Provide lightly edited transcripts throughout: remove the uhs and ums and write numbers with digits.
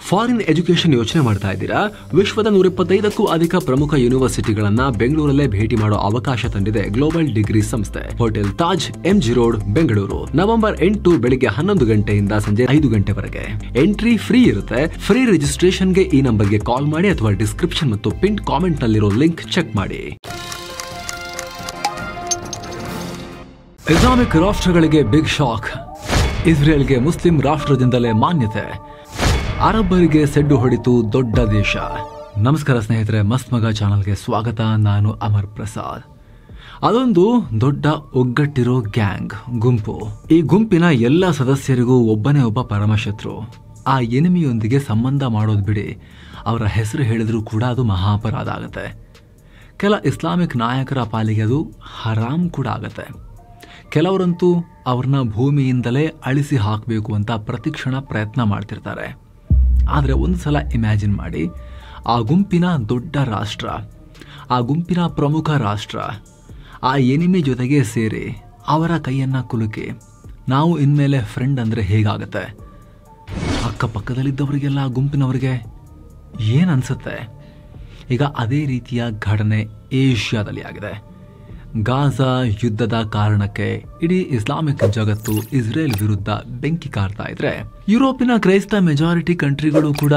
Foreign education ಯೋಚನೆ ಮಾಡ್ತಾ ಇದ್ದೀರಾ? ವಿಶ್ವದ 125ಕ್ಕೂ ಅಧಿಕ ಪ್ರಮುಖ ಯೂನಿವರ್ಸಿಟಿಗಳನ್ನ ಬೆಂಗಳೂರಲ್ಲೇ ಭೇಟಿ ಮಾಡೋ ಅವಕಾಶ ತಂದಿದೆ ಗ್ಲೋಬಲ್ ಡಿಗ್ರಿ ಸಂಸ್ಥೆ. Hotel Taj, MG road, Bengaluru. November 8 ಬೆಳಿಗ್ಗೆ 11 ಗಂಟೆಯಿಂದ ಸಂಜೆ 5 ಗಂಟೆವರೆಗೆ. ಎಂಟ್ರಿ ಫ್ರೀ ಇರುತ್ತೆ. ಫ್ರೀ ರಿಜಿಸ್ಟ್ರೇಷನ್ಗೆ ಈ ನಂಬರ್ಗೆ ಕಾಲ್ ಮಾಡಿ ಅಥವಾ ಡಿಸ್ಕ್ರಿಪ್ಷನ್ ಮತ್ತು ಪಿನ್ ಕಾಮೆಂಟ್ ನಲ್ಲಿರೋ ಲಿಂಕ್ ಚೆಕ್ ಮಾಡಿ. ಇಸ್ಲಾಮಿಕ್ ರಾಷ್ಟ್ರಗಳಿಗೆ ಬಿಗ್ ಶಾಕ್. ಇಸ್ರೇಲ್ಗೆ ಮುಸ್ಲಿಂ ರಾಷ್ಟ್ರದಿಂದಲೇ ಮಾನ್ಯತೆ. ಅರಬ್ಬರಿಗೆ ಸೆಡ್ಡು ಹೊಡಿತು ದೊಡ್ಡ ದೇಶ. ನಮಸ್ಕಾರ ಸ್ನೇಹಿತರೆ, ಮಸ್ತ್ ಮಗ ಚಾನಲ್ಗೆ ಸ್ವಾಗತ. ನಾನು ಅಮರ್ ಪ್ರಸಾದ್. ಅದೊಂದು ದೊಡ್ಡ ಒಗ್ಗಟ್ಟಿರೋ ಗ್ಯಾಂಗ್, ಗುಂಪು. ಈ ಗುಂಪಿನ ಎಲ್ಲ ಸದಸ್ಯರಿಗೂ ಒಬ್ಬನೇ ಒಬ್ಬ ಪರಮಶತ್ರು. ಆ ಎನಿಮಿಯೊಂದಿಗೆ ಸಂಬಂಧ ಮಾಡೋದು ಬಿಡಿ, ಅವರ ಹೆಸರು ಹೇಳಿದ್ರೂ ಕೂಡ ಅದು ಮಹಾಪರಾಧ ಆಗತ್ತೆ. ಕೆಲ ಇಸ್ಲಾಮಿಕ್ ನಾಯಕರ ಪಾಲಿಗೆ ಅದು ಹರಾಮ್ ಕೂಡ ಆಗತ್ತೆ. ಕೆಲವರಂತೂ ಅವ್ರನ್ನ ಭೂಮಿಯಿಂದಲೇ ಅಳಿಸಿ ಹಾಕಬೇಕು ಅಂತ ಪ್ರತಿಕ್ಷಣ ಪ್ರಯತ್ನ ಮಾಡ್ತಿರ್ತಾರೆ. ಆದರೆ ಒಂದು ಸಲ ಇಮ್ಯಾಜಿನ್ ಮಾಡಿ, ಆ ಗುಂಪಿನ ದೊಡ್ಡ ರಾಷ್ಟ್ರ, ಆ ಗುಂಪಿನ ಪ್ರಮುಖ ರಾಷ್ಟ್ರ ಆ ಎನಿಮಿ ಜೊತೆಗೆ ಸೇರಿ ಅವರ ಕೈಯನ್ನ ಕುಲುಕಿ ನಾವು ಇನ್ಮೇಲೆ ಫ್ರೆಂಡ್ ಅಂದರೆ ಹೇಗಾಗತ್ತೆ? ಅಕ್ಕಪಕ್ಕದಲ್ಲಿದ್ದವರಿಗೆಲ್ಲ ಆ ಗುಂಪಿನವರಿಗೆ ಏನು ಅನ್ಸುತ್ತೆ? ಈಗ ಅದೇ ರೀತಿಯ ಘಟನೆ ಏಷ್ಯಾದಲ್ಲಿ ಆಗಿದೆ. ಗಾಜಾ ಯುದ್ಧದ ಕಾರಣಕ್ಕೆ ಇಡೀ ಇಸ್ಲಾಮಿಕ್ ಜಗತ್ತು ಇಸ್ರೇಲ್ ವಿರುದ್ಧ ಬೆಂಕಿ ಕಾರ್ತಾ ಇದ್ರೆ, ಯುರೋಪಿನ ಕ್ರೈಸ್ತ ಮೆಜಾರಿಟಿ ಕಂಟ್ರಿಗಳು ಕೂಡ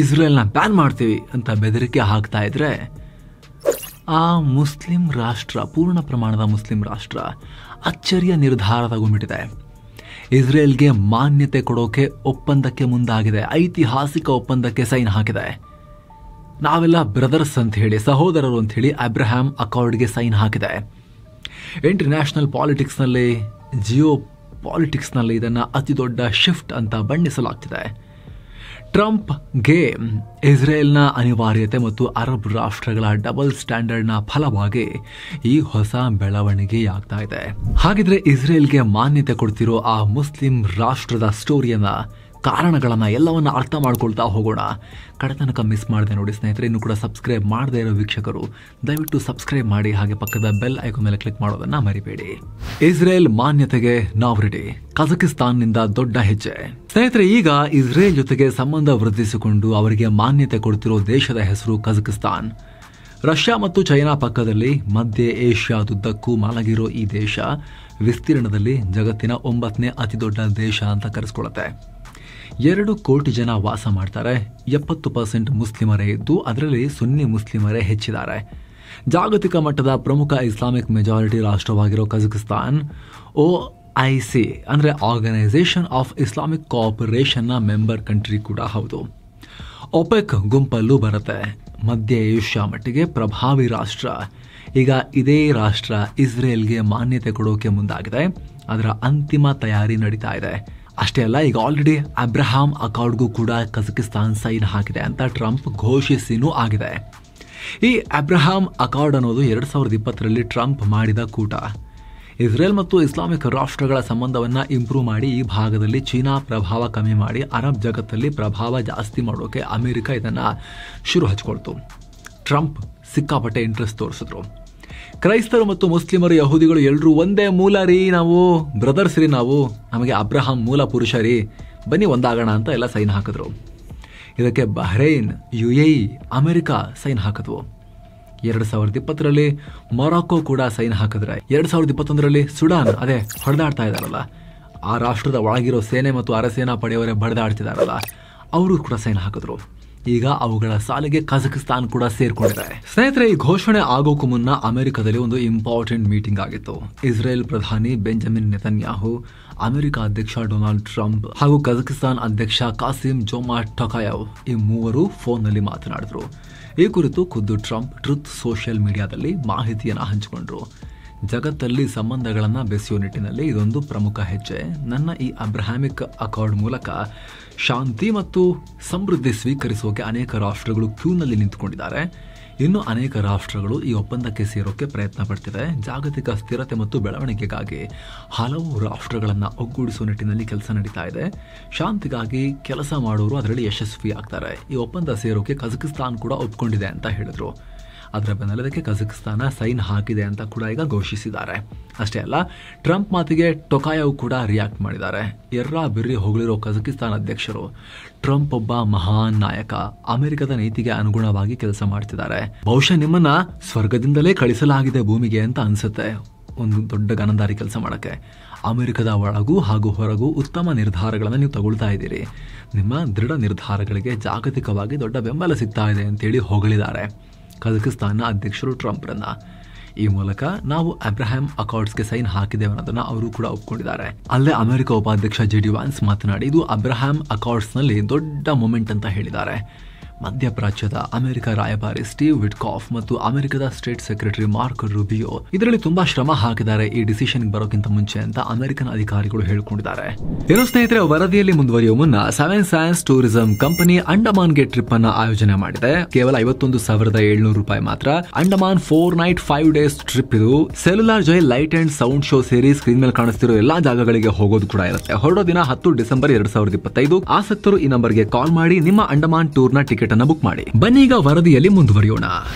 ಇಸ್ರೇಲ್ನ ಬ್ಯಾನ್ ಮಾಡ್ತೀವಿ ಅಂತ ಬೆದರಿಕೆ ಹಾಕ್ತಾ ಇದ್ರೆ, ಆ ಮುಸ್ಲಿಂ ರಾಷ್ಟ್ರ, ಪೂರ್ಣ ಪ್ರಮಾಣದ ಮುಸ್ಲಿಂ ರಾಷ್ಟ್ರ ಅಚ್ಚರಿಯ ನಿರ್ಧಾರ ತಗೊಂಡ್ಬಿಟ್ಟಿದೆ. ಇಸ್ರೇಲ್ಗೆ ಮಾನ್ಯತೆ ಕೊಡೋಕೆ ಒಪ್ಪಂದಕ್ಕೆ ಮುಂದಾಗಿದೆ. ಐತಿಹಾಸಿಕ ಒಪ್ಪಂದಕ್ಕೆ ಸೈನ್ ಹಾಕಿದೆ. ನಾವೆಲ್ಲ ಬ್ರದರ್ಸ್ ಅಂತ ಹೇಳಿ, ಸಹೋದರರು ಅಂತ ಹೇಳಿ ಅಬ್ರಹಾಂ ಅಕಾರ್ಡ್ಗೆ ಸೈನ್ ಹಾಕಿದೆ. ಇಂಟರ್ನ್ಯಾಷನಲ್ ಪಾಲಿಟಿಕ್ಸ್ನಲ್ಲಿ, ಜಿಯೋ ಪಾಲಿಟಿಕ್ಸ್ನಲ್ಲಿ ಇದನ್ನು ಅತಿ ದೊಡ್ಡ ಶಿಫ್ಟ್ ಅಂತ ಬಣ್ಣಿಸಲಾಗ್ತಿದೆ. ಟ್ರಂಪ್ಗೆ ಇಸ್ರೇಲ್ನ ಅನಿವಾರ್ಯತೆ ಮತ್ತು ಅರಬ್ ರಾಷ್ಟ್ರಗಳ ಡಬಲ್ ಸ್ಟ್ಯಾಂಡರ್ಡ್ನ ಫಲವಾಗಿ ಈ ಹೊಸ ಬೆಳವಣಿಗೆಯಾಗ್ತಾ ಇದೆ. ಹಾಗಿದ್ರೆ ಇಸ್ರೇಲ್ಗೆ ಮಾನ್ಯತೆ ಕೊಡ್ತಿರೋ ಆ ಮುಸ್ಲಿಂ ರಾಷ್ಟ್ರದ ಸ್ಟೋರಿಯನ್ನ, ಕಾರಣಗಳನ್ನ ಎಲ್ಲವನ್ನ ಅರ್ಥ ಮಾಡ್ಕೊಳ್ತಾ ಹೋಗೋಣ. ಕಡೆತನಕ ಮಿಸ್ ಮಾಡದೆ ನೋಡಿ ಸ್ನೇಹಿತರೆ. ಇನ್ನು ಕೂಡ ಸಬ್ಸ್ಕ್ರೈಬ್ ಮಾಡದೇ ಇರೋ ವೀಕ್ಷಕರು ದಯವಿಟ್ಟು ಸಬ್ಸ್ಕ್ರೈಬ್ ಮಾಡಿ, ಹಾಗೆ ಪಕ್ಕದ ಬೆಲ್ ಐಕಾನ್ ಮೇಲೆ ಕ್ಲಿಕ್ ಮಾಡೋದನ್ನ ಮರಿಬೇಡಿ. ಇಸ್ರೇಲ್ ಮಾನ್ಯತೆಗೆ ನಾವು ರೆಡಿ. ಕಜಕಿಸ್ತಾನ್ನಿಂದ ದೊಡ್ಡ ಹೆಜ್ಜೆ. ಸ್ನೇಹಿತರೆ, ಈಗ ಇಸ್ರೇಲ್ ಜೊತೆಗೆ ಸಂಬಂಧ ವೃದ್ಧಿಸಿಕೊಂಡು ಅವರಿಗೆ ಮಾನ್ಯತೆ ಕೊಡ್ತಿರೋ ದೇಶದ ಹೆಸರು ಕಜಕಿಸ್ತಾನ್. ರಷ್ಯಾ ಮತ್ತು ಚೈನಾ ಪಕ್ಕದಲ್ಲಿ ಮಧ್ಯ ಏಷ್ಯಾದುದ್ದಕ್ಕೂ ಮಲಗಿರೋ ಈ ದೇಶ ವಿಸ್ತೀರ್ಣದಲ್ಲಿ ಜಗತ್ತಿನ 9ನೇ ಅತಿ ದೊಡ್ಡ ದೇಶ ಅಂತ ಕರೆಸ್ಕೊಳ್ಳುತ್ತೆ. 2 ಕೋಟಿ ಜನ ವಾಸ ಮಾಡ್ತಾರೆ. 70% ಮುಸ್ಲಿಮರೇ ಇದ್ದು ಅದರಲ್ಲಿ ಸುನ್ನಿ ಮುಸ್ಲಿಮರೇ ಹೆಚ್ಚಿದ್ದಾರೆ. ಜಾಗತಿಕ ಮಟ್ಟದ ಪ್ರಮುಖ ಇಸ್ಲಾಮಿಕ್ ಮೆಜಾರಿಟಿ ರಾಷ್ಟ್ರವಾಗಿರೋ ಕಜಕಿಸ್ತಾನ್ OIC ಅಂದರೆ ಆರ್ಗನೈಸೇಷನ್ ಆಫ್ ಇಸ್ಲಾಮಿಕ್ ಕೋಆಪರೇಷನ್ನ ಮೆಂಬರ್ ಕಂಟ್ರಿ ಕೂಡ ಹೌದು. ಒಪೆಕ್ ಗುಂಪಲ್ಲೂ ಬರುತ್ತೆ. ಮಧ್ಯ ಏಷ್ಯಾ ಮಟ್ಟಿಗೆ ಪ್ರಭಾವಿ ರಾಷ್ಟ್ರ. ಈಗ ಇದೇ ರಾಷ್ಟ್ರ ಇಸ್ರೇಲ್ಗೆ ಮಾನ್ಯತೆ ಕೊಡೋಕೆ ಮುಂದಾಗಿದೆ. ಅದರ ಅಂತಿಮ ತಯಾರಿ ನಡೀತಾ ಇದೆ. ಅಷ್ಟೇ ಅಲ್ಲ, ಈಗ ಆಲ್ರೆಡಿ ಅಬ್ರಹಾಂ ಅಕಾರ್ಡ್ಗೂ ಕೂಡ ಕಜಕಿಸ್ತಾನ್ ಸೈನ್ ಹಾಕಿದೆ ಅಂತ ಟ್ರಂಪ್ ಘೋಷಿಸಿನೂ ಆಗಿದೆ. ಈ ಅಬ್ರಹಾಂ ಅಕಾರ್ಡ್ ಅನ್ನೋದು 2020ರಲ್ಲಿ ಟ್ರಂಪ್ ಮಾಡಿದ ಕೂಟ. ಇಸ್ರೇಲ್ ಮತ್ತು ಇಸ್ಲಾಮಿಕ್ ರಾಷ್ಟ್ರಗಳ ಸಂಬಂಧವನ್ನು ಇಂಪ್ರೂವ್ ಮಾಡಿ ಈ ಭಾಗದಲ್ಲಿ ಚೀನಾ ಪ್ರಭಾವ ಕಮ್ಮಿ ಮಾಡಿ ಅರಬ್ ಜಗತ್ತಲ್ಲಿ ಪ್ರಭಾವ ಜಾಸ್ತಿ ಮಾಡೋಕೆ ಅಮೆರಿಕ ಇದನ್ನು ಶುರು ಹಚ್ಕೊಳ್ತು. ಟ್ರಂಪ್ ಸಿಕ್ಕಾಪಟ್ಟೆ ಇಂಟ್ರೆಸ್ಟ್ ತೋರಿಸಿದ್ರು. ಕ್ರೈಸ್ತರು ಮತ್ತು ಮುಸ್ಲಿಮರು, ಯಹೂದಿಗಳು ಎಲ್ಲರೂ ಒಂದೇ ಮೂಲ ರೀ, ನಾವು ಬ್ರದರ್ಸ್ ರೀ, ನಮಗೆ ಅಬ್ರಹಾಂ ಮೂಲ ಪುರುಷ ರೀ, ಬನ್ನಿ ಒಂದಾಗೋಣ ಅಂತ ಎಲ್ಲ ಸೈನ್ ಹಾಕಿದ್ರು. ಇದಕ್ಕೆ ಬಹ್ರೈನ್, UAE, ಅಮೆರಿಕ ಸೈನ್ ಹಾಕಿದ್ವು. 2020ರಲ್ಲಿ ಮೊರಾಕೋ ಕೂಡ ಸೈನ್ ಹಾಕಿದ್ರೆ, 2021ರಲ್ಲಿ ಸುಡಾನ್, ಅದೇ ಹೊಡೆದಾಡ್ತಾ ಇದ್ದಾರಲ್ಲ, ಆ ರಾಷ್ಟ್ರದ ಒಳಗಿರೋ ಸೇನೆ ಮತ್ತು ಅರಸೇನಾ ಪಡೆಯವರೇ ಬಡ್ದಾಡ್ತಿದಾರಲ್ಲ, ಅವರು ಕೂಡ ಸೈನ್ ಹಾಕಿದ್ರು. ಈಗ ಅವುಗಳ ಸಾಲಿಗೆ ಕಜಕಿಸ್ತಾನ್ ಕೂಡ ಸೇರ್ಕೊಂಡಿದೆ. ಸ್ನೇಹಿತರೆ, ಈ ಘೋಷಣೆ ಆಗೋಕ್ಕೂ ಮುನ್ನ ಅಮೆರಿಕದಲ್ಲಿ ಒಂದು ಇಂಪಾರ್ಟೆಂಟ್ ಮೀಟಿಂಗ್ ಆಗಿತ್ತು. ಇಸ್ರೇಲ್ ಪ್ರಧಾನಿ ಬೆಂಜಮಿನ್ ನೆತನ್ಯಾಹು, ಅಮೆರಿಕ ಅಧ್ಯಕ್ಷ ಡೊನಾಲ್ಡ್ ಟ್ರಂಪ್ ಹಾಗೂ ಕಜಕಿಸ್ತಾನ್ ಅಧ್ಯಕ್ಷ ಕಾಸಿಂ ಜೊಮಾಟ್ ಟೊಕಾಯವ್ ಈ ಮೂವರು ಫೋನ್ನಲ್ಲಿ ಮಾತನಾಡಿದ್ರು. ಈ ಕುರಿತು ಖುದ್ದು ಟ್ರಂಪ್ ಟ್ರುತ್ ಸೋಷಿಯಲ್ ಮೀಡಿಯಾದಲ್ಲಿ ಮಾಹಿತಿಯನ್ನು ಹಂಚಿಕೊಂಡ್ರು. ಜಗತ್ತಲ್ಲಿ ಸಂಬಂಧಗಳನ್ನು ಬೆಸೆಯೋ ನಿಟ್ಟಿನಲ್ಲಿ ಇದೊಂದು ಪ್ರಮುಖ ಹೆಜ್ಜೆ. ನನ್ನ ಈ ಅಬ್ರಹಾಮಿಕ್ ಅಕಾರ್ಡ್ ಮೂಲಕ ಶಾಂತಿ ಮತ್ತು ಸಮೃದ್ಧಿ ಸ್ವೀಕರಿಸೋಕೆ ಅನೇಕ ರಾಷ್ಟ್ರಗಳು ಕ್ಯೂನಲ್ಲಿ ನಿಂತುಕೊಂಡಿದ್ದಾರೆ. ಇನ್ನು ಅನೇಕ ರಾಷ್ಟ್ರಗಳು ಈ ಒಪ್ಪಂದಕ್ಕೆ ಸೇರೋಕೆ ಪ್ರಯತ್ನ ಪಡ್ತಿದೆ. ಜಾಗತಿಕ ಸ್ಥಿರತೆ ಮತ್ತು ಬೆಳವಣಿಗೆಗಾಗಿ ಹಲವು ರಾಷ್ಟ್ರಗಳನ್ನು ಒಗ್ಗೂಡಿಸುವ ನಿಟ್ಟಿನಲ್ಲಿ ಕೆಲಸ ನಡೀತಾ ಇದೆ. ಶಾಂತಿಗಾಗಿ ಕೆಲಸ ಮಾಡೋರು ಅದರಲ್ಲಿ ಯಶಸ್ವಿ ಆಗ್ತಾರೆ. ಈ ಒಪ್ಪಂದ ಸೇರೋಕೆ ಕಜಕಿಸ್ತಾನ್ ಕೂಡ ಒಪ್ಕೊಂಡಿದೆ ಅಂತ ಹೇಳಿದ್ರು. ಅದರ ಬೆನ್ನಲ್ಲದಕ್ಕೆ ಕಜಕಿಸ್ತಾನ ಸೈನ್ ಹಾಕಿದೆ ಅಂತ ಕೂಡ ಈಗ ಘೋಷಿಸಿದ್ದಾರೆ. ಅಷ್ಟೇ ಅಲ್ಲ, ಟ್ರಂಪ್ ಮಾತಿಗೆ ಟೊಕಾಯವ್ ಕೂಡ ರಿಯಾಕ್ಟ್ ಮಾಡಿದ್ದಾರೆ. ಎರ್ರಾ ಬಿರ್ರಿ ಹೊಗಳಿರೋ ಕಜಕಿಸ್ತಾನ ಅಧ್ಯಕ್ಷರು ಟ್ರಂಪ್ ಒಬ್ಬ ಮಹಾನ್ ನಾಯಕ, ಅಮೆರಿಕದ ನೀತಿಗೆ ಅನುಗುಣವಾಗಿ ಕೆಲಸ ಮಾಡ್ತಿದ್ದಾರೆ, ಬಹುಶಃ ನಿಮ್ಮನ್ನ ಸ್ವರ್ಗದಿಂದಲೇ ಕಳಿಸಲಾಗಿದೆ ಭೂಮಿಗೆ ಅಂತ ಅನ್ಸುತ್ತೆ ಒಂದು ದೊಡ್ಡ ಗನಂದಾರಿ ಕೆಲಸ ಮಾಡಕ್ಕೆ. ಅಮೆರಿಕದ ಒಳಗೂ ಹಾಗೂ ಹೊರಗೂ ಉತ್ತಮ ನಿರ್ಧಾರಗಳನ್ನು ನೀವು ತಗೊಳ್ತಾ ಇದ್ದೀರಿ, ನಿಮ್ಮ ದೃಢ ನಿರ್ಧಾರಗಳಿಗೆ ಜಾಗತಿಕವಾಗಿ ದೊಡ್ಡ ಬೆಂಬಲ ಸಿಗ್ತಾ ಇದೆ ಅಂತೇಳಿ ಹೊಗಳಿದ್ದಾರೆ ಕಜಕಿಸ್ತಾನ ಅಧ್ಯಕ್ಷರು ಟ್ರಂಪ್ರನ್ನ. ಈ ಮೂಲಕ ನಾವು ಅಬ್ರಹಾಂ ಅಕಾರ್ಡ್ಸ್ಗೆ ಸೈನ್ ಹಾಕಿದ್ದೇವೆ ಅನ್ನೋದನ್ನ ಅವರು ಕೂಡ ಒಪ್ಕೊಂಡಿದ್ದಾರೆ. ಅಲ್ಲೇ ಅಮೆರಿಕ ಉಪಾಧ್ಯಕ್ಷ JD ವ್ಯಾನ್ಸ್ ಮಾತನಾಡಿ ಇದು ಅಬ್ರಹಾಂ ಅಕಾರ್ಡ್ಸ್ನಲ್ಲಿ ದೊಡ್ಡ ಮೊಮೆಂಟ್ ಅಂತ ಹೇಳಿದ್ದಾರೆ. ಮಧ್ಯಪ್ರಾಚ್ಯದ ಅಮೆರಿಕ ರಾಯಭಾರಿ ಸ್ಟೀವ್ ವಿಟ್ಕಾಫ್ ಮತ್ತು ಅಮೆರಿಕದ ಸ್ಟೇಟ್ ಸೆಕ್ರೆಟರಿ ಮಾರ್ಕ್ ರೂಬಿಯೋ ಇದರಲ್ಲಿ ತುಂಬಾ ಶ್ರಮ ಹಾಕಿದ್ದಾರೆ ಈ ಡಿಸಿಷನ್ ಬರೋಕ್ಕಿಂತ ಮುಂಚೆ ಅಂತ ಅಮೆರಿಕನ್ ಅಧಿಕಾರಿಗಳು ಹೇಳಿಕೊಂಡಿದ್ದಾರೆ. ಏನೋ ಸ್ನೇಹಿತರೆ, ವರದಿಯಲ್ಲಿ ಮುಂದುವರಿಯುವ ಮುನ್ನ ಸೆವೆನ್ ಸೈನ್ಸ್ ಟೂರಿಸಂ ಕಂಪನಿ ಅಂಡಮಾನ್ಗೆ ಟ್ರಿಪ್ ಅನ್ನ ಆಯೋಜನೆ ಮಾಡಿದೆ. ಕೇವಲ 51,700 ರೂಪಾಯಿ ಮಾತ್ರ. ಅಂಡಮಾನ್ 4 ನೈಟ್ 5 ಡೇಸ್ ಟ್ರಿಪ್ ಇದು. Cellular jail light and sound show ಸೇರಿ ಸ್ಕ್ರೀನ್ ಮೇಲೆ ಕಾಣಿಸ್ತಿರೋ ಎಲ್ಲಾ ಜಾಗಗಳಿಗೆ ಹೋಗೋದು ಕೂಡ ಇರುತ್ತೆ. ಹೊರಡೋ ದಿನ 10 ಡಿಸೆಂಬರ್ 2025. ಆಸಕ್ತರು ಈ ನಂಬರ್ಗೆ ಕಾಲ್ ಮಾಡಿ ನಿಮ್ಮ ಅಂಡಮಾನ್ ಟೂರ್ನ ಟಿಕೆಟ್ ಅನ್ನು ಬುಕ್ ಮಾಡಿ. ಬನ್ನಿ ಈಗ ವರದಿಯಲ್ಲಿ ಮುಂದುವರಿಯೋಣ.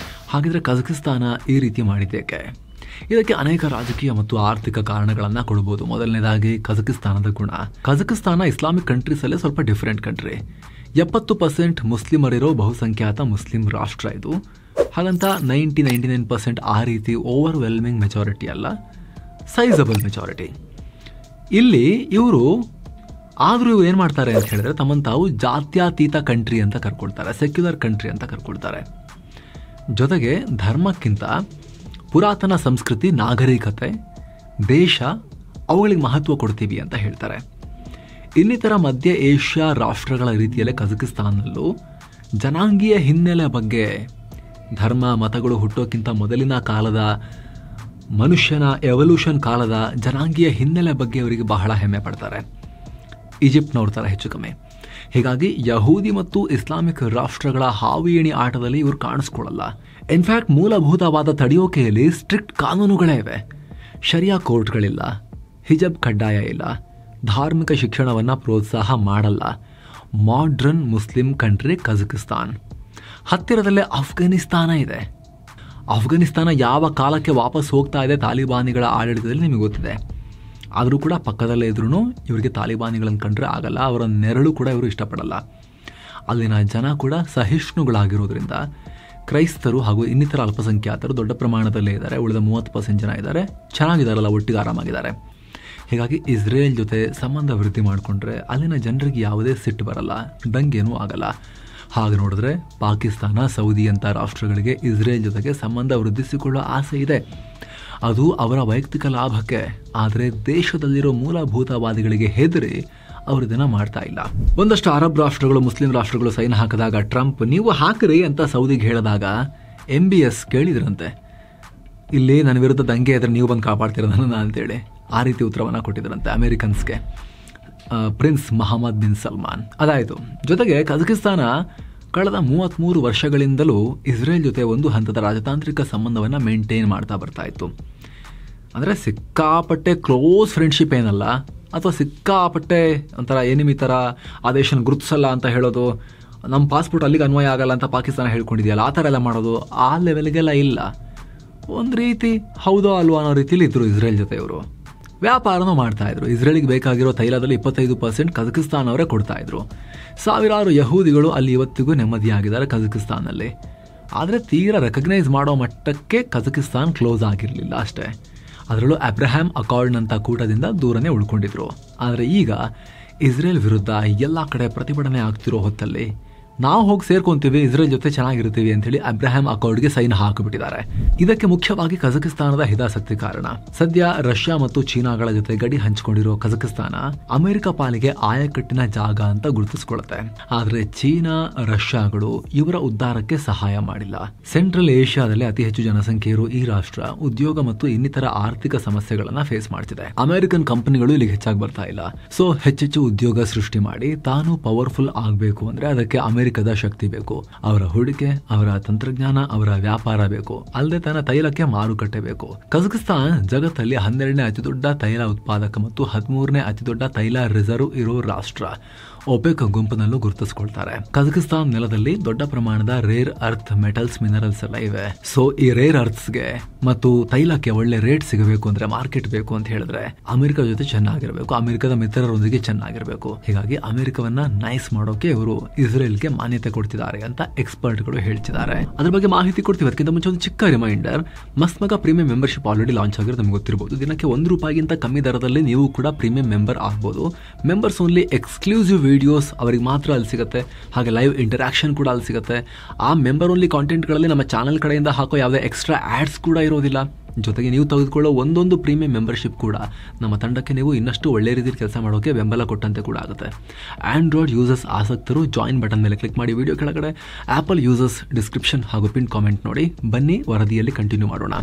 ಹಾಗಿದ್ರೆ ಕಜಕಿಸ್ತಾನ ಈ ರೀತಿ ಮಾಡಿದ್ದೇಕೆ? ಇದಕ್ಕೆ ಅನೇಕ ರಾಜಕೀಯ ಮತ್ತು ಆರ್ಥಿಕ ಕಾರಣಗಳನ್ನ ಕೊಡಬಹುದು. ಮೊದಲನೇದಾಗಿ ಕಜಕಿಸ್ತಾನದ ಗುಣ. ಕಜಕಿಸ್ತಾನ ಇಸ್ಲಾಮಿಕ್ ಕಂಟ್ರೀಸ್ ಅಲ್ಲೇ ಸ್ವಲ್ಪ ಡಿಫರೆಂಟ್ ಕಂಟ್ರಿ. 70% ಮುಸ್ಲಿಮರಿರೋ ಬಹುಸಂಖ್ಯಾತ ಮುಸ್ಲಿಂ ರಾಷ್ಟ್ರ ಇದು. ಹಾಗಂತ 99% ಆ ರೀತಿ ಓವರ್ವೆಲ್ಮಿಂಗ್ ಮೆಜಾರಿಟಿ ಅಲ್ಲ, ಸೈಜಬಲ್ ಮೆಜಾರಿಟಿ. ಇಲ್ಲಿ ಇವರು ಆದ್ರೂ ಇವ್ರು ಏನ್ ಮಾಡ್ತಾರೆ ಅಂತ ಹೇಳಿದ್ರೆ ತಮ್ಮನ್ನು ತಾವು ಜಾತ್ಯತೀತ ಕಂಟ್ರಿ ಅಂತ ಕರ್ಕೊಳ್ತಾರೆ, ಸೆಕ್ಯುಲರ್ ಕಂಟ್ರಿ ಅಂತ ಕರ್ಕೊಳ್ತಾರೆ. ಜೊತೆಗೆ ಧರ್ಮಕ್ಕಿಂತ ಪುರಾತನ ಸಂಸ್ಕೃತಿ, ನಾಗರಿಕತೆ, ದೇಶ ಅವುಗಳಿಗೆ ಮಹತ್ವ ಕೊಡ್ತೀವಿ ಅಂತ ಹೇಳ್ತಾರೆ. ಇನ್ನಿತರ ಮಧ್ಯ ಏಷ್ಯಾ ರಾಷ್ಟ್ರಗಳ ರೀತಿಯಲ್ಲೇ ಕಜಕಿಸ್ತಾನದಲ್ಲೂ ಜನಾಂಗೀಯ ಹಿನ್ನೆಲೆ ಬಗ್ಗೆ, ಧರ್ಮ ಮತಗಳು ಹುಟ್ಟೋಕ್ಕಿಂತ ಮೊದಲಿನ ಕಾಲದ ಮನುಷ್ಯನ ಎವಲ್ಯೂಷನ್ ಕಾಲದ ಜನಾಂಗೀಯ ಹಿನ್ನೆಲೆ ಬಗ್ಗೆ ಅವರಿಗೆ ಬಹಳ ಹೆಮ್ಮೆ ಪಡ್ತಾರೆ. ಈಜಿಪ್ಟ್ನವ್ರ ಥರ ಹೆಚ್ಚು ಕಮ್ಮಿ. ಹೀಗಾಗಿ ಯಹೂದಿ ಮತ್ತು ಇಸ್ಲಾಮಿಕ್ ರಾಷ್ಟ್ರಗಳ ಹಾವಿಯಣಿ ಆಟದಲ್ಲಿ ಇವರು ಕಾಣಿಸ್ಕೊಳ್ಳಲ್ಲ. ಇನ್ಫ್ಯಾಕ್ಟ್ ಮೂಲಭೂತವಾದ ತಡೆಯೋಕೆಯಲ್ಲಿ ಸ್ಟ್ರಿಕ್ಟ್ ಕಾನೂನುಗಳೇ ಇವೆ. ಶರಿಯಾ ಕೋರ್ಟ್ಗಳಿಲ್ಲ, ಹಿಜಬ್ ಕಡ್ಡಾಯ ಇಲ್ಲ, ಧಾರ್ಮಿಕ ಶಿಕ್ಷಣವನ್ನು ಪ್ರೋತ್ಸಾಹ ಮಾಡಲ್ಲ. Modern Muslim country Kazakhstan. ಹತ್ತಿರದಲ್ಲೇ ಅಫ್ಘಾನಿಸ್ತಾನ ಇದೆ. ಅಫ್ಘಾನಿಸ್ತಾನ ಯಾವ ಕಾಲಕ್ಕೆ ವಾಪಸ್ ಹೋಗ್ತಾ ಇದೆ ತಾಲಿಬಾನಿಗಳ ಆಡಳಿತದಲ್ಲಿ ನಿಮಗೆ ಗೊತ್ತಿದೆ. ಆದರೂ ಕೂಡ ಪಕ್ಕದಲ್ಲೇ ಇದ್ರೂ ಇವರಿಗೆ ತಾಲಿಬಾನಿಗಳನ್ನು ಕಂಡ್ರೆ ಆಗಲ್ಲ, ಅವರ ನೆರಳು ಕೂಡ ಇವರು ಇಷ್ಟಪಡಲ್ಲ. ಅಲ್ಲಿನ ಜನ ಕೂಡ ಸಹಿಷ್ಣುಗಳಾಗಿರೋದ್ರಿಂದ ಕ್ರೈಸ್ತರು ಹಾಗೂ ಇನ್ನಿತರ ಅಲ್ಪಸಂಖ್ಯಾತರು ದೊಡ್ಡ ಪ್ರಮಾಣದಲ್ಲೇ ಇದ್ದಾರೆ. ಉಳಿದ 30% ಜನ ಇದ್ದಾರೆ, ಚೆನ್ನಾಗಿದ್ದಾರಲ್ಲ, ಒಟ್ಟಿಗೆ ಆರಾಮಾಗಿದ್ದಾರೆ. ಹೀಗಾಗಿ ಇಸ್ರೇಲ್ ಜೊತೆ ಸಂಬಂಧ ವೃದ್ಧಿ ಮಾಡಿಕೊಂಡ್ರೆ ಅಲ್ಲಿನ ಜನರಿಗೆ ಯಾವುದೇ ಸಿಟ್ಟು ಬರಲ್ಲ, ದಂಗೇನೂ ಆಗಲ್ಲ. ಹಾಗೆ ನೋಡಿದ್ರೆ ಪಾಕಿಸ್ತಾನ, ಸೌದಿ ಅಂತ ರಾಷ್ಟ್ರಗಳಿಗೆ ಇಸ್ರೇಲ್ ಜೊತೆಗೆ ಸಂಬಂಧ ವೃದ್ಧಿಸಿಕೊಳ್ಳೋ ಆಸೆ ಇದೆ. ಅದು ಅವರ ವೈಯಕ್ತಿಕ ಲಾಭಕ್ಕೆ. ಆದರೆ ದೇಶದಲ್ಲಿರೋ ಮೂಲಭೂತವಾದಿಗಳಿಗೆ ಹೆದರಿ ಅವರು ಇದನ್ನ ಮಾಡ್ತಾ ಇಲ್ಲ. ಒಂದಷ್ಟು ಅರಬ್ ರಾಷ್ಟ್ರಗಳು, ಮುಸ್ಲಿಂ ರಾಷ್ಟ್ರಗಳು ಸೈನ್ ಹಾಕಿದಾಗ ಟ್ರಂಪ್ ನೀವು ಹಾಕಿರಿ ಅಂತ ಸೌದಿಗೆ ಹೇಳಿದಾಗ MBS ಕೇಳಿದ್ರಂತೆ, ಇಲ್ಲಿ ನನ್ನ ವಿರುದ್ಧ ದಂಗೆ ಇದ್ರೆ ನೀವು ಬಂದು ಕಾಪಾಡ್ತೀರ ನನ್ನ ಅಂತೇಳಿ. ಆ ರೀತಿ ಉತ್ತರವನ್ನು ಕೊಟ್ಟಿದ್ರಂತೆ ಅಮೆರಿಕನ್ಸ್ಗೆ ಪ್ರಿನ್ಸ್ ಮೊಹಮ್ಮದ್ ಬಿನ್ ಸಲ್ಮಾನ್. ಅದಾಯಿತು. ಜೊತೆಗೆ ಕಜಕಿಸ್ತಾನ ಕಳೆದ 33 ವರ್ಷಗಳಿಂದಲೂ ಇಸ್ರೇಲ್ ಜೊತೆ ಒಂದು ಹಂತದ ರಾಜತಾಂತ್ರಿಕ ಸಂಬಂಧವನ್ನು ಮೇಂಟೈನ್ ಮಾಡ್ತಾ ಬರ್ತಾ ಇತ್ತು. ಅಂದರೆ ಸಿಕ್ಕಾಪಟ್ಟೆ ಕ್ಲೋಸ್ ಫ್ರೆಂಡ್ಶಿಪ್ ಏನಲ್ಲ, ಅಥವಾ ಸಿಕ್ಕಾಪಟ್ಟೆ ಒಂಥರ ಎನಿಮಿ ಥರ ಆ ದೇಶನ ಗುರುತಿಸಲ್ಲ ಅಂತ ಹೇಳೋದು, ನಮ್ಮ ಪಾಸ್ಪೋರ್ಟ್ ಅಲ್ಲಿಗೆ ಅನ್ವಯ ಆಗಲ್ಲ ಅಂತ ಪಾಕಿಸ್ತಾನ ಹೇಳ್ಕೊಂಡಿದೆಯಲ್ಲ, ಆ ಥರ ಎಲ್ಲ ಮಾಡೋದು ಆ ಲೆವೆಲ್ಗೆಲ್ಲ ಇಲ್ಲ. ಒಂದು ರೀತಿ ಹೌದೋ ಅಲ್ವೋ ಅನ್ನೋ ರೀತಿಲಿ ಇದ್ರು ಇಸ್ರೇಲ್ ಜೊತೆ ಇವರು. ವ್ಯಾಪಾರನೂ ಮಾಡ್ತಾ ಇದ್ರು. ಇಸ್ರೇಲಿಗೆ ಬೇಕಾಗಿರೋ ತೈಲದಲ್ಲಿ 25% ಕಜಕಿಸ್ತಾನ್ ಅವರೇ ಕೊಡ್ತಾ ಇದ್ರು. ಸಾವಿರಾರು ಯಹೂದಿಗಳು ಅಲ್ಲಿ ಇವತ್ತಿಗೂ ನೆಮ್ಮದಿಯಾಗಿದ್ದಾರೆ ಕಜಕಿಸ್ತಾನಲ್ಲಿ. ಆದರೆ ತೀರಾ ರೆಕಗ್ನೈಸ್ ಮಾಡೋ ಮಟ್ಟಕ್ಕೆ ಕಜಕಿಸ್ತಾನ್ ಕ್ಲೋಸ್ ಆಗಿರಲಿಲ್ಲ ಅಷ್ಟೇ. ಅದರಲ್ಲೂ ಅಬ್ರಹಾಂ ಅಕಾರ್ಡ್ನಂಥ ಕೂಟದಿಂದ ದೂರನೇ ಉಳ್ಕೊಂಡಿದ್ರು. ಆದರೆ ಈಗ ಇಸ್ರೇಲ್ ವಿರುದ್ಧ ಎಲ್ಲ ಕಡೆ ಪ್ರತಿಭಟನೆ ಆಗ್ತಿರೋ ಹೊತ್ತಲ್ಲಿ ನಾವು ಹೋಗಿ ಸೇರ್ಕೊಂತೀವಿ, ಇಸ್ರೇಲ್ ಜೊತೆ ಚೆನ್ನಾಗಿರ್ತೀವಿ ಅಂತೇಳಿ ಅಬ್ರಹಾಂ ಅಕಾರ್ಡ್ಗೆ ಸೈನ್ ಹಾಕಿಬಿಟ್ಟಿದ್ದಾರೆ. ಇದಕ್ಕೆ ಮುಖ್ಯವಾಗಿ ಕಜಕಿಸ್ತಾನದ ಹಿತಾಸಕ್ತಿ ಕಾರಣ. ಸದ್ಯ ರಷ್ಯಾ ಮತ್ತು ಚೀನಾಗಳ ಜೊತೆ ಗಡಿ ಹಂಚಿಕೊಂಡಿರೋ ಕಜಕಿಸ್ತಾನ ಅಮೆರಿಕ ಪಾಲಿಗೆ ಆಯಕಟ್ಟಿನ ಜಾಗ ಅಂತ ಗುರುತಿಸಿಕೊಳ್ಳುತ್ತೆ. ಆದರೆ ಚೀನಾ, ರಷ್ಯಾಗಳು ಇವರ ಉದ್ಧಾರಕ್ಕೆ ಸಹಾಯ ಮಾಡಿಲ್ಲ. ಸೆಂಟ್ರಲ್ ಏಷ್ಯಾದಲ್ಲಿ ಅತಿ ಹೆಚ್ಚು ಜನಸಂಖ್ಯೆ ಇರೋ ಈ ರಾಷ್ಟ್ರ ಉದ್ಯೋಗ ಮತ್ತು ಇನ್ನಿತರ ಆರ್ಥಿಕ ಸಮಸ್ಯೆಗಳನ್ನ ಫೇಸ್ ಮಾಡ್ತಿದೆ. ಅಮೆರಿಕನ್ ಕಂಪನಿಗಳು ಇಲ್ಲಿಗೆ ಹೆಚ್ಚಾಗಿ ಬರ್ತಾ ಇಲ್ಲ. ಸೊ ಹೆಚ್ಚೆಚ್ಚು ಉದ್ಯೋಗ ಸೃಷ್ಟಿ ಮಾಡಿ ತಾನು ಪವರ್ಫುಲ್ ಆಗಬೇಕು ಅಂದ್ರೆ ಅದಕ್ಕೆ ಅಮೆರಿಕದ ಶಕ್ತಿ ಬೇಕು. ಅವರ ಹೂಡಿಕೆ, ಅವರ ತಂತ್ರಜ್ಞಾನ, ಅವರ ವ್ಯಾಪಾರ ಬೇಕು. ಅಲ್ಲದೆ ತನ್ನ ತೈಲಕ್ಕೆ ಮಾರುಕಟ್ಟೆ ಬೇಕು. ಕಜಕಿಸ್ತಾನ್ ಜಗತ್ತಲ್ಲಿ 12ನೇ ಅತಿ ದೊಡ್ಡ ತೈಲ ಉತ್ಪಾದಕ ಮತ್ತು 13ನೇ ಅತಿ ದೊಡ್ಡ ತೈಲ ರಿಸರ್ವ್ ಇರೋ ರಾಷ್ಟ್ರ. ಒಪೆಕ್ ಗುಂಪಿನಲ್ಲೂ ಗುರುತಿಸಿಕೊಳ್ತಾರೆ. ಕಜಕಿಸ್ತಾನ್ ನೆಲದಲ್ಲಿ ದೊಡ್ಡ ಪ್ರಮಾಣದ ರೇರ್ ಅರ್ತ್ ಮೆಟಲ್ಸ್ ಮಿನರಲ್ಸ್ ಎಲ್ಲ ಇವೆ. ಸೊ ಈ ರೇರ್ ಅರ್ತ್ಸ್ಗೆ ಮತ್ತು ತೈಲಕ್ಕೆ ಒಳ್ಳೆ ರೇಟ್ ಸಿಗಬೇಕು ಅಂದ್ರೆ, ಮಾರ್ಕೆಟ್ ಬೇಕು ಅಂತ ಹೇಳಿದ್ರೆ ಅಮೆರಿಕ ಜೊತೆ ಚೆನ್ನಾಗಿರಬೇಕು, ಅಮೆರಿಕದ ಮಿತ್ರರೊಂದಿಗೆ ಚೆನ್ನಾಗಿರಬೇಕು. ಹೀಗಾಗಿ ಅಮೆರಿಕವನ್ನ ನೈಸ್ ಮಾಡೋಕೆ ಇವರು ಇಸ್ರೇಲ್ಗೆ ಮಾನ್ಯತೆ ಕೊಡ್ತಿದ್ದಾರೆ ಅಂತ ಎಕ್ಸ್ಪರ್ಟ್ ಗಳು ಹೇಳ್ತಿದ್ದಾರೆ. ಅದ್ರ ಬಗ್ಗೆ ಮಾಹಿತಿ ಕೊಡ್ತೀವಿ. ಅದಕ್ಕಿಂತ ಮುಂಚೆ ಒಂದು ಚಿಕ್ಕ ರಿಮೈಂಡರ್, ಮಸ್ಮಗ ಪ್ರೀಮಿಯಂ ಮೆಂಬರ್ಶಿಪ್ ಆಲ್ರೆಡಿ ಲಾಂಚ್ ಆಗಿರೋದು ನಿಮ್ಗೆ ಗೊತ್ತಿರಬಹುದು. ದಿನಕ್ಕೆ ₹1 ಕಮ್ಮಿ ದರದಲ್ಲಿ ನೀವು ಕೂಡ ಪ್ರೀಮಿಯಂ ಮೆಂಬರ್ ಆಗ್ಬೋದು. ಮೆಂಬರ್ಸ್ ಓನ್ಲಿ ಎಕ್ಸ್ಕ್ಲೂಸಿವ್ ವಿಡಿಯೋಸ್ ಅವರಿಗೆ ಮಾತ್ರ ಅಲ್ಲಿ ಸಿಗುತ್ತೆ. ಹಾಗೆ ಲೈವ್ ಇಂಟರಾಕ್ಷನ್ ಕೂಡ ಅಲ್ಲಿ ಸಿಗುತ್ತೆ. ಆ ಮೆಂಬರ್ ಓನ್ಲಿ ಕಾಂಟೆಂಟ್ಗಳಲ್ಲಿ ನಮ್ಮ ಚಾನಲ್ ಕಡೆಯಿಂದ ಹಾಕೋ ಯಾವುದೇ ಎಕ್ಸ್ಟ್ರಾ ಆಡ್ಸ್ ಕೂಡ ಇರೋದಿಲ್ಲ. ಜೊತೆಗೆ ನೀವು ತೆಗೆದುಕೊಳ್ಳೋ ಒಂದೊಂದು ಪ್ರೀಮಿಯಂ ಮೆಂಬರ್ಶಿಪ್ ಕೂಡ ನಮ್ಮ ತಂಡಕ್ಕೆ ನೀವು ಇನ್ನಷ್ಟು ಒಳ್ಳೆ ರೀತಿಯಲ್ಲಿ ಕೆಲಸ ಮಾಡೋಕೆ ಬೆಂಬಲ ಕೊಟ್ಟಂತೆ ಕೂಡ ಆಗುತ್ತೆ. ಆಂಡ್ರಾಯ್ಡ್ ಯೂಸರ್ಸ್ ಆಸಕ್ತರು ಜಾಯಿನ್ ಬಟನ್ ಮೇಲೆ ಕ್ಲಿಕ್ ಮಾಡಿ. ವಿಡಿಯೋ ಕೆಳಗಡೆ ಆಪಲ್ ಯೂಸರ್ಸ್ ಡಿಸ್ಕ್ರಿಪ್ಷನ್ ಹಾಗೂ ಪಿನ್ ಕಾಮೆಂಟ್ ನೋಡಿ. ಬನ್ನಿ ವರದಿಯಲ್ಲಿ ಕಂಟಿನ್ಯೂ ಮಾಡೋಣ.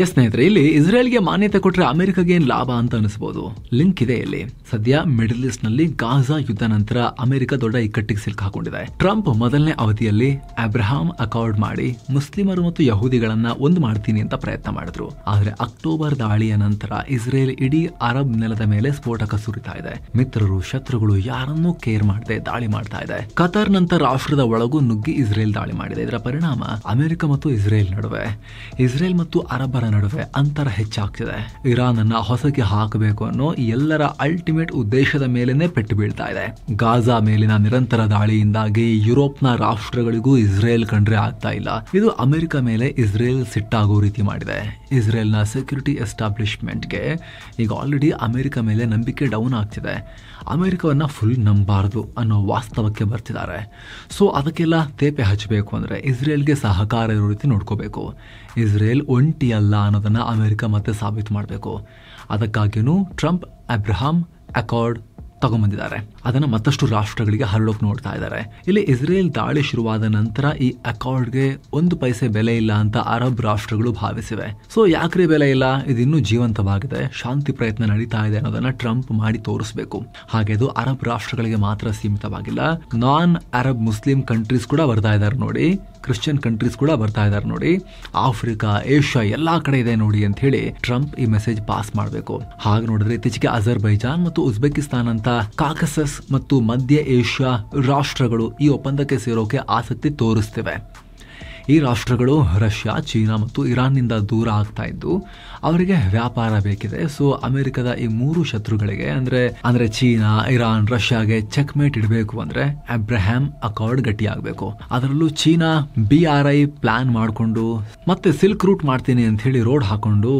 ಎಸ್ ಸ್ನೇಹಿತರೆ, ಇಲ್ಲಿ ಇಸ್ರೇಲ್ಗೆ ಮಾನ್ಯತೆ ಕೊಟ್ಟರೆ ಅಮೆರಿಕಗೆ ಏನು ಲಾಭ ಅಂತ ಅನಿಸಬಹುದು. ಲಿಂಕ್ ಇದೆ ಇಲ್ಲಿ. ಸದ್ಯ ಮಿಡಲ್ ಈಸ್ಟ್ ನಲ್ಲಿ ಗಾಜಾ ಯುದ್ಧ ನಂತರ ಅಮೆರಿಕ ದೊಡ್ಡ ಇಕ್ಕಟ್ಟಿಗೆ ಸಿಲುಕಾಕೊಂಡಿದೆ. ಟ್ರಂಪ್ ಮೊದಲನೇ ಅವಧಿಯಲ್ಲಿ ಅಬ್ರಹಾಂ ಅಕಾರ್ಡ್ ಮಾಡಿ ಮುಸ್ಲಿಮರು ಮತ್ತು ಯಹೂದಿಗಳನ್ನ ಒಂದು ಮಾಡ್ತೀನಿ ಅಂತ ಪ್ರಯತ್ನ ಮಾಡಿದ್ರು. ಆದರೆ ಅಕ್ಟೋಬರ್ ದಾಳಿಯ ನಂತರ ಇಸ್ರೇಲ್ ಇಡೀ ಅರಬ್ ನೆಲದ ಮೇಲೆ ಸ್ಫೋಟಕ ಸುರಿತಾ ಇದೆ. ಮಿತ್ರರು ಶತ್ರುಗಳು ಯಾರನ್ನೂ ಕೇರ್ ಮಾಡದೆ ದಾಳಿ ಮಾಡ್ತಾ ಇದೆ. ಕತಾರ್ ನಂತರ ರಾಷ್ಟ್ರದ ಒಳಗೂ ನುಗ್ಗಿ ಇಸ್ರೇಲ್ ದಾಳಿ ಮಾಡಿದೆ. ಇದರ ಪರಿಣಾಮ ಅಮೆರಿಕ ಮತ್ತು ಇಸ್ರೇಲ್ ನಡುವೆ, ಇಸ್ರೇಲ್ ಮತ್ತು ಅರಬ್ಬರ ನಡುವೆ ಅಂತರ ಹೆಚ್ಚಾಗ್ತಿದೆ. ಇರಾನ್ ಅನ್ನ ಹೊಸಕ್ಕೆ ಹಾಕಬೇಕು ಅನ್ನೋ ಎಲ್ಲರ ಅಲ್ಟಿಮೇಟ್ ಉದ್ದೇಶದ ಮೇಲೆನೆ ಪೆಟ್ಟು ಬೀಳ್ತಾ ಇದೆ. ಗಾಜಾ ಮೇಲಿನ ನಿರಂತರ ದಾಳಿಯಿಂದಾಗಿ ಯುರೋಪ್ನ ರಾಷ್ಟ್ರಗಳಿಗೂ ಇಸ್ರೇಲ್ ಕಂಡ್ರೆ ಆಗ್ತಾ ಇಲ್ಲ. ಇದು ಅಮೆರಿಕ ಮೇಲೆ ಇಸ್ರೇಲ್ ಸಿಟ್ಟಾಗೋ ರೀತಿ ಮಾಡಿದೆ. ಇಸ್ರೇಲ್ನ ಸೆಕ್ಯೂರಿಟಿ ಎಸ್ಟಾಬ್ಲಿಷ್ಮೆಂಟ್ಗೆ ಈಗ ಆಲ್ರೆಡಿ ಅಮೆರಿಕ ಮೇಲೆ ನಂಬಿಕೆ ಡೌನ್ ಆಗ್ತಿದೆ. ಅಮೆರಿಕವನ್ನ ಫುಲ್ ನಂಬಾರದು ಅನ್ನೋ ವಾಸ್ತವಕ್ಕೆ ಬರ್ತಿದ್ದಾರೆ. ಸೊ ಅದಕ್ಕೆಲ್ಲ ತೇಪೆ ಹಚ್ಚಬೇಕು ಅಂದರೆ ಇಸ್ರೇಲ್ಗೆ ಸಹಕಾರ ಇರೋ ರೀತಿ ನೋಡ್ಕೋಬೇಕು. ಇಸ್ರೇಲ್ ಒಂಟಿಯಲ್ಲ ಅನ್ನೋದನ್ನ ಅಮೆರಿಕ ಮತ್ತೆ ಸಾಬೀತು ಮಾಡಬೇಕು. ಅದಕ್ಕಾಗಿಯೂ ಟ್ರಂಪ್ ಅಬ್ರಹಾಂ ಅಕಾರ್ಡ್ ತಗೊಂಡ್ಬಂದಿದ್ದಾರೆ. ಅದನ್ನ ಮತ್ತಷ್ಟು ರಾಷ್ಟ್ರಗಳಿಗೆ ಹರಡೋಕೆ ನೋಡ್ತಾ ಇದ್ದಾರೆ. ಇಲ್ಲಿ ಇಸ್ರೇಲ್ ದಾಳಿ ಶುರುವಾದ ನಂತರ ಈ ಅಕಾರ್ಡ್ಗೆ 1 ಪೈಸೆ ಬೆಲೆ ಇಲ್ಲ ಅಂತ ಅರಬ್ ರಾಷ್ಟ್ರಗಳು ಭಾವಿಸಿವೆ. ಸೊ ಯಾಕ್ರಿ ಬೆಲೆ ಇಲ್ಲ? ಇದು ಇನ್ನೂ ಜೀವಂತವಾಗಿದೆ, ಶಾಂತಿ ಪ್ರಯತ್ನ ನಡೀತಾ ಇದೆ ಅನ್ನೋದನ್ನ ಟ್ರಂಪ್ ಮಾಡಿ ತೋರಿಸಬೇಕು. ಹಾಗೆ ಇದು ಅರಬ್ ರಾಷ್ಟ್ರಗಳಿಗೆ ಮಾತ್ರ ಸೀಮಿತವಾಗಿಲ್ಲ. ನಾನ್ ಅರಬ್ ಮುಸ್ಲಿಂ ಕಂಟ್ರೀಸ್ ಕೂಡ ಬರ್ತಾ ಇದ್ದಾರೆ ನೋಡಿ, ಕ್ರಿಶ್ಚಿಯನ್ ಕಂಟ್ರೀಸ್ ಕೂಡ ಬರ್ತಾ ಇದ್ದಾರೆ ನೋಡಿ, ಆಫ್ರಿಕಾ, ಏಷ್ಯಾ ಎಲ್ಲಾ ಕಡೆ ಇದೆ ನೋಡಿ ಅಂತ ಹೇಳಿ ಟ್ರಂಪ್ ಈ ಮೆಸೇಜ್ ಪಾಸ್ ಮಾಡಬೇಕು. ಹಾಗೆ ನೋಡಿದ್ರೆ ಇತ್ತೀಚೆಗೆ ಅಜರ್ಬೈಜಾನ್ ಮತ್ತು ಉಜ್ಬೇಕಿಸ್ತಾನ್ ಅಂತ ಕಾಕಸಸ್ ಮತ್ತು ಮಧ್ಯ ಏಷ್ಯಾ ರಾಷ್ಟ್ರಗಳು ಈ ಒಪ್ಪಂದಕ್ಕೆ ಸೇರೋಕೆ ಆಸಕ್ತಿ ತೋರಿಸ್ತಿವೆ. ಈ ರಾಷ್ಟ್ರಗಳು ರಷ್ಯಾ, ಚೀನಾ ಮತ್ತು ಇರಾನ್ನಿಂದ ದೂರ ಆಗ್ತಾ ಇದ್ದು ಅವರಿಗೆ ವ್ಯಾಪಾರ ಬೇಕಿದೆ. ಸೊ ಅಮೆರಿಕದ ಈ 3 ಶತ್ರುಗಳಿಗೆ ಅಂದ್ರೆ ಚೀನಾ, ಇರಾನ್, ರಷ್ಯಾಗೆ ಚೆಕ್ಮೇಟ್ ಇಡಬೇಕು ಅಂದ್ರೆ ಅಬ್ರಹಾಂ ಅಕಾರ್ಡ್ ಗಟ್ಟಿಯಾಗಬೇಕು. ಅದರಲ್ಲೂ ಚೀನಾ BRI ಪ್ಲಾನ್ ಮಾಡಿಕೊಂಡು ಮತ್ತೆ ಸಿಲ್ಕ್ ರೂಟ್ ಮಾಡ್ತೀನಿ ಅಂತ ಹೇಳಿ ರೋಡ್ ಹಾಕೊಂಡು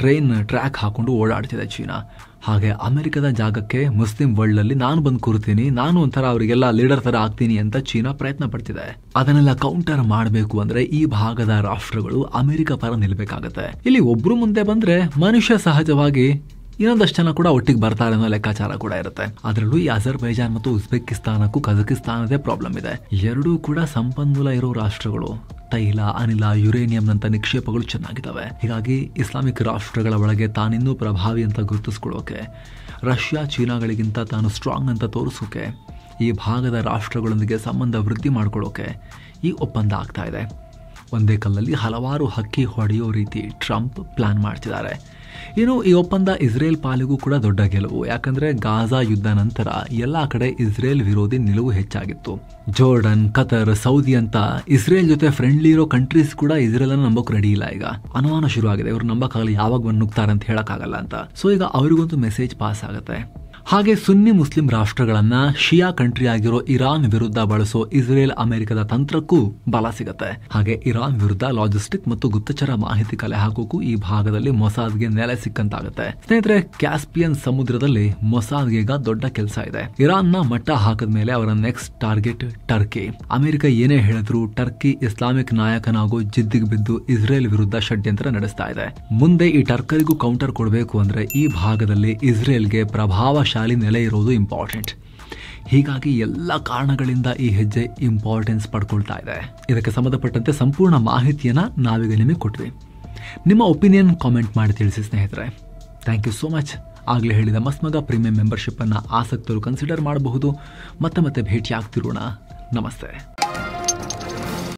ಟ್ರೈನ್ ಟ್ರ್ಯಾಕ್ ಹಾಕೊಂಡು ಓಡಾಡ್ತಿದೆ ಚೀನಾ. ಹಾಗೆ ಅಮೆರಿಕದ ಜಾಗಕ್ಕೆ ಮುಸ್ಲಿಂ ವರ್ಲ್ಡ್ ಅಲ್ಲಿ ನಾನು ಬಂದು ಕೂರ್ತೀನಿ, ನಾನು ಒಂಥರ ಅವರಿಗೆಲ್ಲ ಲೀಡರ್ ತರ ಆಗ್ತೀನಿ ಅಂತ ಚೀನಾ ಪ್ರಯತ್ನ ಪಡ್ತಿದೆ. ಅದನ್ನೆಲ್ಲ ಕೌಂಟರ್ ಮಾಡಬೇಕು ಅಂದ್ರೆ ಈ ಭಾಗದ ರಾಷ್ಟ್ರಗಳು ಅಮೆರಿಕ ಪರ ನಿಲ್ಬೇಕಾಗತ್ತೆ. ಇಲ್ಲಿ ಒಬ್ರು ಮುಂದೆ ಬಂದ್ರೆ ಮನುಷ್ಯ ಸಹಜವಾಗಿ ಇನ್ನೊಂದಷ್ಟು ಜನ ಕೂಡ ಒಟ್ಟಿಗೆ ಬರ್ತಾರೆ ಅನ್ನೋ ಲೆಕ್ಕಾಚಾರ ಕೂಡ ಇರುತ್ತೆ. ಅದರಲ್ಲೂ ಈ ಅಜರ್ಬೈಜಾನ್ ಮತ್ತು ಉಜ್ಬೇಕಿಸ್ತಾನಕ್ಕೂ ಕಜಕಿಸ್ತಾನದೇ ಪ್ರಾಬ್ಲಮ್ ಇದೆ. ಎರಡೂ ಕೂಡ ಸಂಪನ್ಮೂಲ ಇರೋ ರಾಷ್ಟ್ರಗಳು. ತೈಲ, ಅನಿಲ, ಯುರೇನಿಯಂನಂತ ನಿಕ್ಷೇಪಗಳು ಚೆನ್ನಾಗಿದ್ದಾವೆ. ಹೀಗಾಗಿ ಇಸ್ಲಾಮಿಕ್ ರಾಷ್ಟ್ರಗಳ ಒಳಗೆ ತಾನಿನ್ನೂ ಪ್ರಭಾವಿ ಅಂತ ಗುರುತಿಸ್ಕೊಳ್ಳೋಕೆ, ರಷ್ಯಾ ಚೀನಾಗಳಿಗಿಂತ ತಾನು ಸ್ಟ್ರಾಂಗ್ ಅಂತ ತೋರಿಸೋಕೆ, ಈ ಭಾಗದ ರಾಷ್ಟ್ರಗಳೊಂದಿಗೆ ಸಂಬಂಧ ವೃದ್ಧಿ ಮಾಡ್ಕೊಳ್ಳೋಕೆ ಈ ಒಪ್ಪಂದ ಆಗ್ತಾ ಇದೆ. ಒಂದೇ ಕಲ್ಲಲ್ಲಿ ಹಲವಾರು ಹಕ್ಕಿ ಹೊಡೆಯೋ ರೀತಿ ಟ್ರಂಪ್ ಪ್ಲಾನ್ ಮಾಡ್ತಿದ್ದಾರೆ. ಇನ್ನು ಈ ಒಪ್ಪಂದ ಇಸ್ರೇಲ್ ಪಾಲಿಗೂ ಕೂಡ ದೊಡ್ಡ ಗೆಲುವು. ಯಾಕಂದ್ರೆ ಗಾಜಾ ಯುದ್ಧ ನಂತರ ಎಲ್ಲಾ ಕಡೆ ಇಸ್ರೇಲ್ ವಿರೋಧಿ ನಿಲುವು ಹೆಚ್ಚಾಗಿತ್ತು. ಜೋರ್ಡನ್, ಕತರ್, ಸೌದಿ ಅಂತ ಇಸ್ರೇಲ್ ಜೊತೆ ಫ್ರೆಂಡ್ಲಿ ಇರೋ ಕಂಟ್ರೀಸ್ ಕೂಡ ಇಸ್ರೇಲ್ ಅನ್ನು ನಂಬೋಕ್ ರೆಡಿ ಇಲ್ಲ. ಈಗ ಅನುಮಾನ ಶುರು ಆಗಿದೆ, ಇವ್ರು ನಂಬಕ್ಕಾಗಲ್ಲ, ಯಾವಾಗ ಬಂದು ನುಗ್ತಾರೆ ಅಂತ ಹೇಳಕ್ಕಾಗಲ್ಲ ಅಂತ. ಸೊ ಈಗ ಅವರಿಗೊಂದು ಮೆಸೇಜ್ ಪಾಸ್ ಆಗುತ್ತೆ. ಹಾಗೆ ಸುನ್ನಿ ಮುಸ್ಲಿಂ ರಾಷ್ಟ್ರಗಳನ್ನ ಶಿಯಾ ಕಂಟ್ರಿ ಆಗಿರೋ ಇರಾನ್ ವಿರುದ್ಧ ಬಳಸೋ ಇಸ್ರೇಲ್ ಅಮೆರಿಕದ ತಂತ್ರಕ್ಕೂ ಬಲ ಸಿಗತ್ತೆ. ಹಾಗೆ ಇರಾನ್ ವಿರುದ್ಧ ಲಾಜಿಸ್ಟಿಕ್ ಮತ್ತು ಗುಪ್ತಚರ ಮಾಹಿತಿ ಕಲೆ ಹಾಕೋಕು ಈ ಭಾಗದಲ್ಲಿ ಮೊಸಾದ್ಗೆ ನೆಲೆ ಸಿಕ್ಕಂತಾಗುತ್ತೆ. ಸ್ನೇಹಿತರೆ, ಕ್ಯಾಸ್ಪಿಯನ್ ಸಮುದ್ರದಲ್ಲಿ ಮೊಸಾದ್ಗೆ ಈಗ ದೊಡ್ಡ ಕೆಲಸ ಇದೆ. ಇರಾನ್ ನ ಮಟ್ಟ ಹಾಕದ ಮೇಲೆ ಅವರ ನೆಕ್ಸ್ಟ್ ಟಾರ್ಗೆಟ್ ಟರ್ಕಿ. ಅಮೆರಿಕ ಏನೇ ಹೇಳಿದ್ರು ಟರ್ಕಿ ಇಸ್ಲಾಮಿಕ್ ನಾಯಕನಾಗೋ ಜಿದ್ದಿಗೆ ಬಿದ್ದು ಇಸ್ರೇಲ್ ವಿರುದ್ಧ ಷಡ್ಯಂತ್ರ ನಡೆಸ್ತಾ ಇದೆ. ಮುಂದೆ ಈ ಟರ್ಕರಿಗೂ ಕೌಂಟರ್ ಕೊಡಬೇಕು ಅಂದ್ರೆ ಈ ಭಾಗದಲ್ಲಿ ಇಸ್ರೇಲ್ಗೆ ಪ್ರಭಾವಶಾಲಿ ನೆಲೆ ಇರೋದು ಇಂಪಾರ್ಟೆಂಟ್. ಹೀಗಾಗಿ ಎಲ್ಲ ಕಾರಣಗಳಿಂದ ಈ ಹೆಜ್ಜೆ ಇಂಪಾರ್ಟೆನ್ಸ್ ಪಡ್ಕೊಳ್ತಾ ಇದೆ. ಇದಕ್ಕೆ ಸಂಬಂಧಪಟ್ಟಂತೆ ಸಂಪೂರ್ಣ ಮಾಹಿತಿಯನ್ನ ನಾವೀಗ ನಿಮಗೆ ಕೊಟ್ವಿ. ನಿಮ್ಮ ಒಪಿನಿಯನ್ ಕಾಮೆಂಟ್ ಮಾಡಿ ತಿಳಿಸಿ ಸ್ನೇಹಿತರೆ. Thank you so much. ಆಗಲೇ ಹೇಳಿದ ಮಸ್ಮಗ ಪ್ರೀಮಿಯಂ ಮೆಂಬರ್ಶಿಪ್ ಅನ್ನ ಆಸಕ್ತರು ಕನ್ಸಿಡರ್ ಮಾಡಬಹುದು. ಮತ್ತೆ ಭೇಟಿ ಆಗ್ತಿರೋಣ. ನಮಸ್ತೆ.